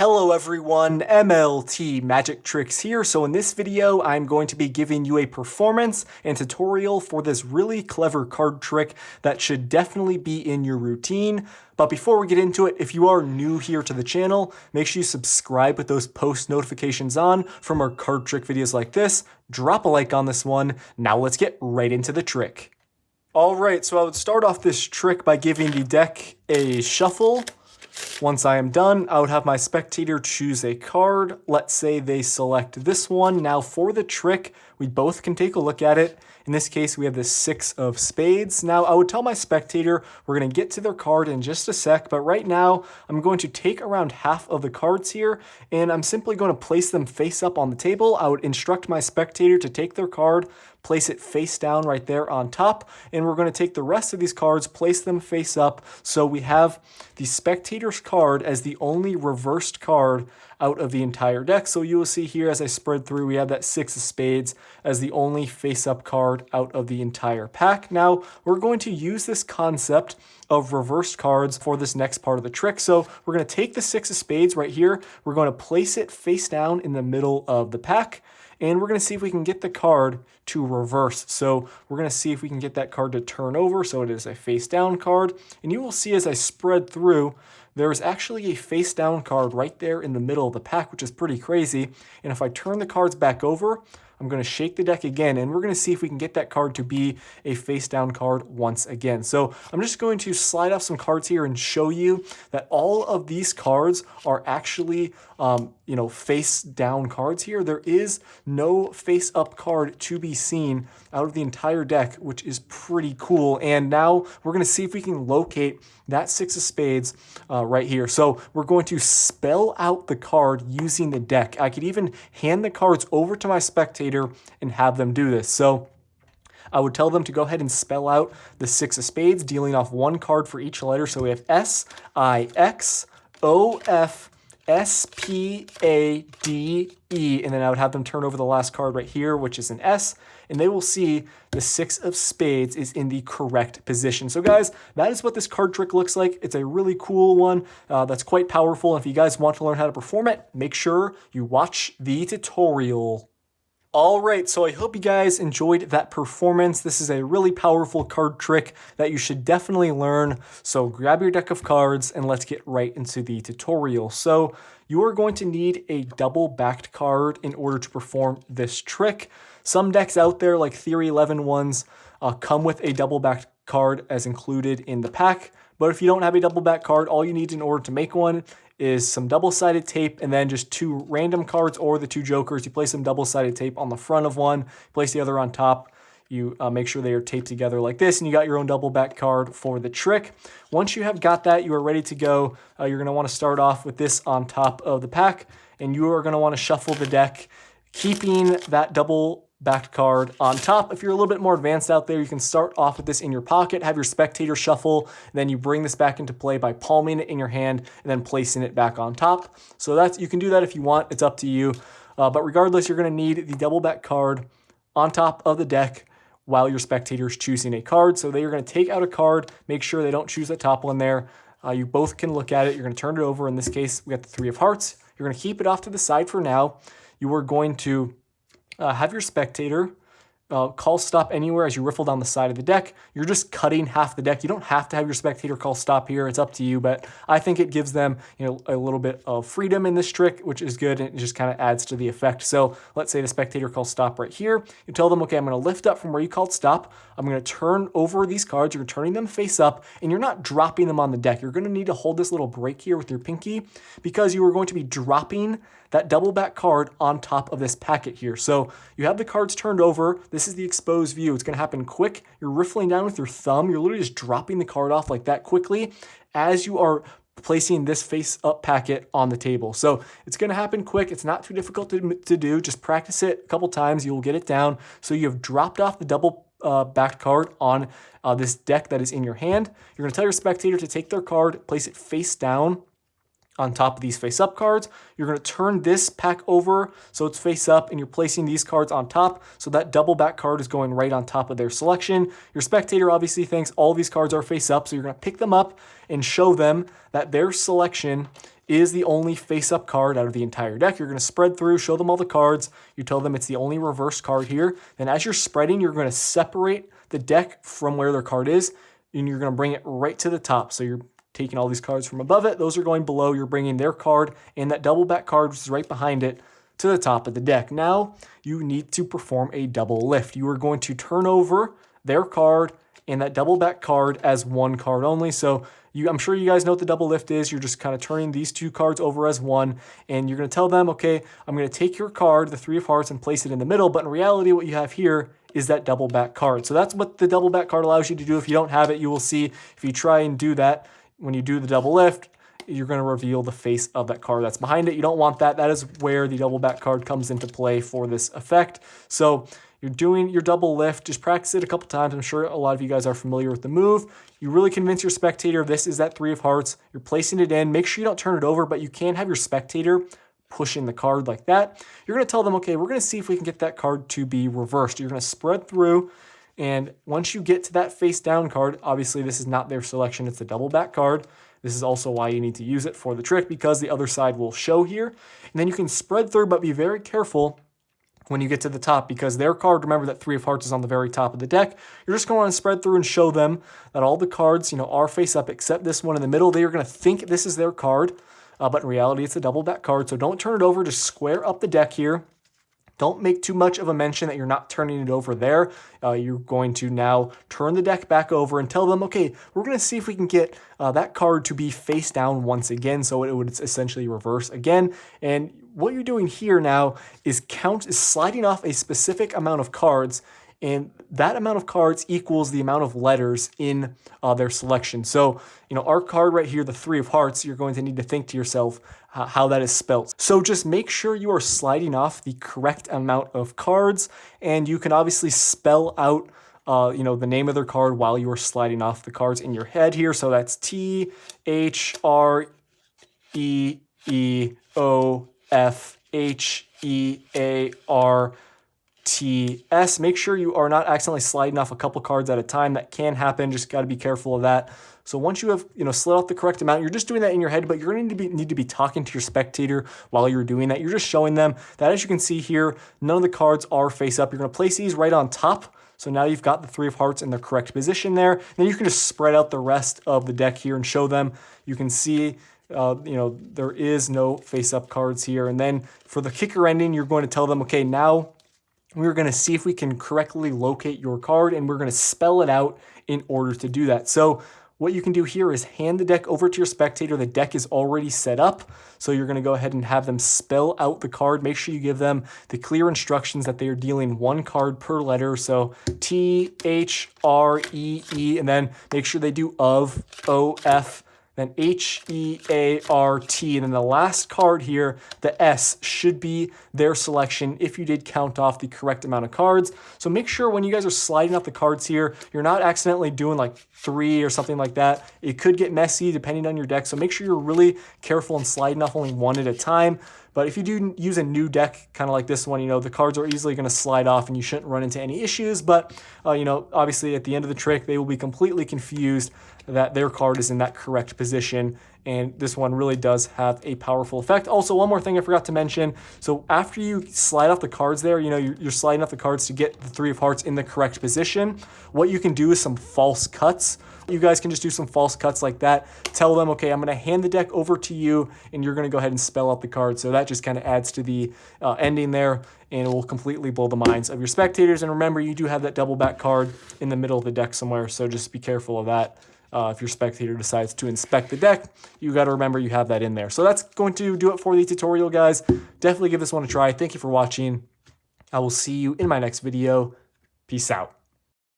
Hello everyone, MLT Magic Tricks here. So in this video, I'm going to be giving you a performance and tutorial for this really clever card trick that should definitely be in your routine. But before we get into it, if you are new here to the channel, make sure you subscribe with those post notifications on from our card trick videos like this. Drop a like on this one. Now let's get right into the trick. Alright, so I would start off this trick by giving the deck a shuffle. Once I am done, I would have my spectator choose a card. Let's say they select this one. Now for the trick, we both can take a look at it. In this case, we have the 6 of spades. Now I would tell my spectator we're going to get to their card in just a sec, but right now I'm going to take around half of the cards here and I'm simply going to place them face up on the table. I would instruct my spectator to take their card, place it face down right there on top, and we're going to take the rest of these cards, place them face up, so we have the spectator's card as the only reversed card out of the entire deck. So you will see here as I spread through, we have that 6 of spades as the only face-up card out of the entire pack. Now, we're going to use this concept of reversed cards for this next part of the trick. So we're going to take the 6 of spades right here, we're going to place it face down in the middle of the pack, and we're going to see if we can get the card to reverse. So we're going to see if we can get that card to turn over so it is a face down card. And you will see as I spread through, there's actually a face down card right there in the middle of the pack, which is pretty crazy. And if I turn the cards back over, I'm going to shake the deck again, and we're going to see if we can get that card to be a face down card once again. So I'm just going to slide off some cards here and show you that all of these cards are actually, face down cards here. There is no face up card to be seen out of the entire deck, which is pretty cool. And now we're going to see if we can locate that 6 of spades right here. So we're going to spell out the card using the deck. I could even hand the cards over to my spectator and have them do this. So I would tell them to go ahead and spell out the 6 of spades, dealing off one card for each letter. So we have S, I, X, O, F, S, P, A, D, E, and then I would have them turn over the last card right here, which is an S, and they will see the 6 of spades is in the correct position. So guys, that is what this card trick looks like. It's a really cool one that's quite powerful. If you guys want to learn how to perform it, make sure you watch the tutorial. Alright, so I hope you guys enjoyed that performance. This is a really powerful card trick that you should definitely learn. So grab your deck of cards and let's get right into the tutorial. So you are going to need a double-backed card in order to perform this trick. Some decks out there, like Theory 11 ones, come with a double-backed card as included in the pack. But if you don't have a double-backed card, all you need in order to make one is some double-sided tape and then just 2 random cards or the 2 jokers. You place some double-sided tape on the front of one, place the other on top. You make sure they are taped together like this, and you got your own double-back card for the trick. Once you have got that, you are ready to go. You're going to want to start off with this on top of the pack, and you are going to want to shuffle the deck, keeping that double-backed card on top. If you're a little bit more advanced out there, you can start off with this in your pocket, have your spectator shuffle, then you bring this back into play by palming it in your hand and then placing it back on top. So you can do that if you want, it's up to you. But regardless, you're going to need the double-back card on top of the deck while your spectator is choosing a card. So they are going to take out a card, make sure they don't choose the top one there. You both can look at it. You're going to turn it over. In this case, we got the 3 of hearts. You're going to keep it off to the side for now. You are going to have your spectator call stop anywhere as you riffle down the side of the deck. You're just cutting half the deck. You don't have to have your spectator call stop here. It's up to you, but I think it gives them a little bit of freedom in this trick, which is good, and it just kind of adds to the effect. So let's say the spectator calls stop right here. You tell them, okay, I'm going to lift up from where you called stop. I'm going to turn over these cards. You're turning them face up, and you're not dropping them on the deck. You're going to need to hold this little break here with your pinky because you are going to be dropping that double back card on top of this packet here. So you have the cards turned over. This is the exposed view. It's going to happen quick. You're riffling down with your thumb. You're literally just dropping the card off like that quickly as you are placing this face up packet on the table. So it's going to happen quick. It's not too difficult to do. Just practice it a couple times. You'll get it down. So you have dropped off the double backed card on this deck that is in your hand. You're going to tell your spectator to take their card, place it face down on top of these face-up cards. You're going to turn this pack over so it's face up, and you're placing these cards on top, so that double back card is going right on top of their selection. Your spectator obviously thinks all these cards are face up, so you're going to pick them up and show them that their selection is the only face-up card out of the entire deck. You're going to spread through, show them all the cards. You tell them it's the only reverse card here. Then as you're spreading, you're going to separate the deck from where their card is, and you're going to bring it right to the top. So you're taking all these cards from above it. Those are going below. You're bringing their card and that double back card, which is right behind it, to the top of the deck. Now you need to perform a double lift. You are going to turn over their card and that double back card as one card only. So I'm sure you guys know what the double lift is. You're just kind of turning these two cards over as one, and you're going to tell them, okay, I'm going to take your card, the 3 of hearts, and place it in the middle. But in reality, what you have here is that double back card. So that's what the double back card allows you to do. If you don't have it, you will see if you try and do that, when you do the double lift, you're going to reveal the face of that card that's behind it. You don't want that. That is where the double back card comes into play for this effect. So you're doing your double lift. Just practice it a couple times. I'm sure a lot of you guys are familiar with the move. You really convince your spectator this is that 3 of hearts. You're placing it in. Make sure you don't turn it over, but you can have your spectator pushing the card like that. You're going to tell them, okay, we're going to see if we can get that card to be reversed. You're going to spread through, and once you get to that face down card, obviously this is not their selection. It's the double back card. This is also why you need to use it for the trick, because the other side will show here. And then you can spread through, but be very careful when you get to the top, because their card, remember that 3 of hearts is on the very top of the deck. You're just going to spread through and show them that all the cards, are face up except this one in the middle. They are going to think this is their card, but in reality it's a double back card. So don't turn it over, just square up the deck here. Don't make too much of a mention that you're not turning it over there. You're going to now turn the deck back over and tell them, okay, we're going to see if we can get that card to be face down once again, so it would essentially reverse again. And what you're doing here now is sliding off a specific amount of cards, and that amount of cards equals the amount of letters in their selection. So, our card right here, the 3 of hearts, you're going to need to think to yourself how that is spelt. So just make sure you are sliding off the correct amount of cards, and you can obviously spell out the name of their card while you are sliding off the cards in your head here. So that's THREOFHEARTS. Make sure you are not accidentally sliding off a couple cards at a time. That can happen. Just got to be careful of that. So once you have slid off the correct amount, you're just doing that in your head, but you're going to need to be talking to your spectator while you're doing that. You're just showing them that, as you can see here, none of the cards are face up. You're going to place these right on top. So now you've got the 3 of hearts in the correct position there. Then you can just spread out the rest of the deck here and show them. You can see there is no face-up cards here. And then for the kicker ending, you're going to tell them, okay, now we're going to see if we can correctly locate your card, and we're going to spell it out in order to do that. So what you can do here is hand the deck over to your spectator. The deck is already set up, so you're going to go ahead and have them spell out the card. Make sure you give them the clear instructions that they are dealing 1 card per letter. So THREE, and then make sure they do of, OF, then HEART, and then the last card here, the S, should be their selection if you did count off the correct amount of cards. So make sure when you guys are sliding off the cards here, you're not accidentally doing like 3 or something like that. It could get messy depending on your deck, so make sure you're really careful in sliding off only 1 at a time. But if you do use a new deck, kind of like this one, the cards are easily going to slide off and you shouldn't run into any issues. But, obviously at the end of the trick, they will be completely confused that their card is in that correct position. And this one really does have a powerful effect. Also, one more thing I forgot to mention. So after you slide off the cards there, you're sliding off the cards to get the 3 of hearts in the correct position. What you can do is some false cuts. You guys can just do some false cuts like that. Tell them, okay, I'm going to hand the deck over to you, and you're going to go ahead and spell out the cards. So that just kind of adds to the ending there, and it will completely blow the minds of your spectators. And remember, you do have that double back card in the middle of the deck somewhere, so just be careful of that. If your spectator decides to inspect the deck, you got to remember you have that in there. So that's going to do it for the tutorial, guys. Definitely give this one a try. Thank you for watching. I will see you in my next video. Peace out.